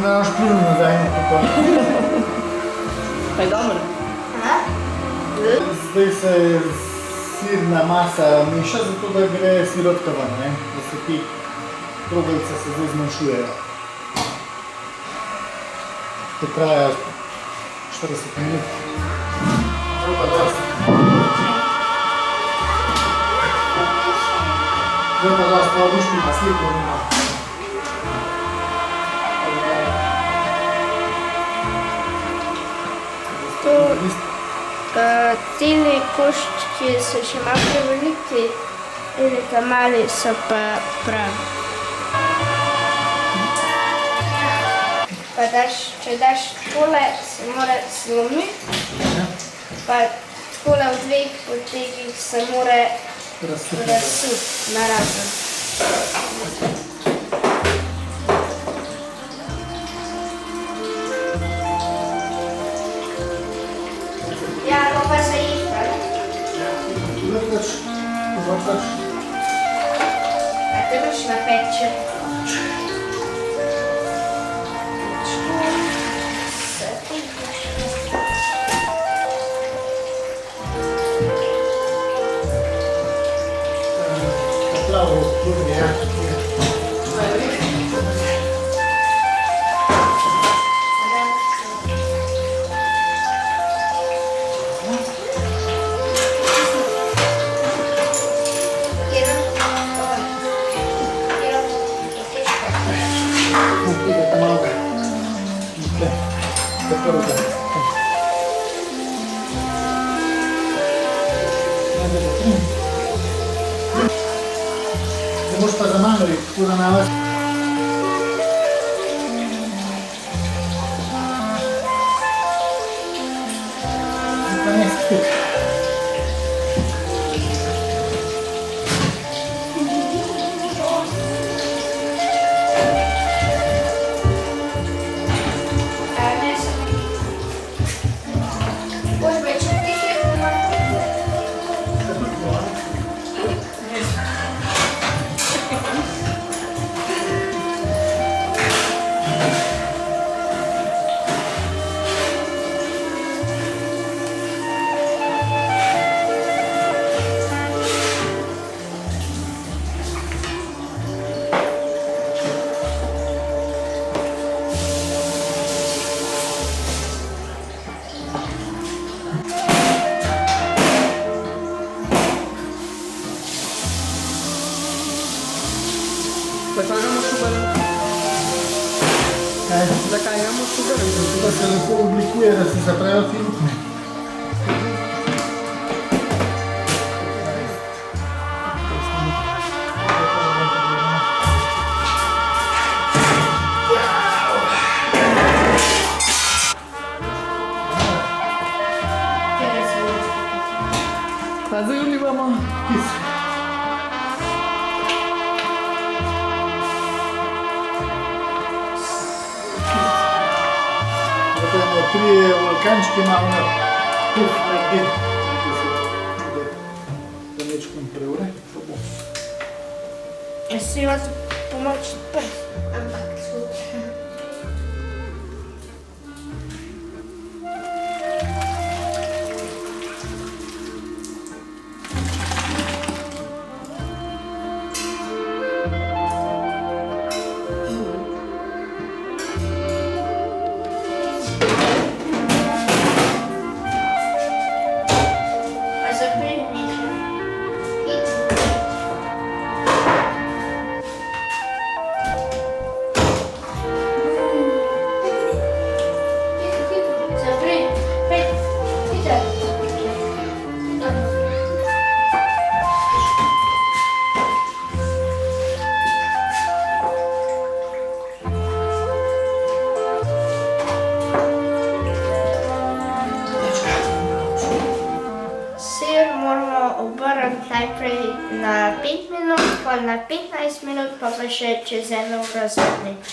da imaš pljuno nazaj na kupon. Pa je dobro. Zdaj se sirna masa meša, zato da gre sirotka ven, ne? Da se ti kroglice se zdaj zmanjšujejo. Te trajajo 40 minut. Zdaj pa dosti. Zdaj pa dosti, pa oduški pa sliko nima. Celi koščki so še malo preveliki, ali ta mali so pa pravi. Pa če daš takole, se mora zlomiti, pa takole v dveh potegih se mora razsuti narazen. Ja, pa se jihta. Vrtač. A te boš napeče. Plavo, tudi, ja. Ne boš pa zamanjali, tako da navaz. Pa ne spet. Zakaj imamo šugar? Zakaj imamo šugar? Zato da se lepo oblikuje, da se zaprejo ti luknje. Pa zdaj vlivamo Kis. Imamo 3 vulkančki, imamo puf nekje. Da nečkom preure. Jaz si imate pomoč prst, ampak super. Najprej na 5 minut, pa na 15 minut, pa še čez 1 uro zadnjič.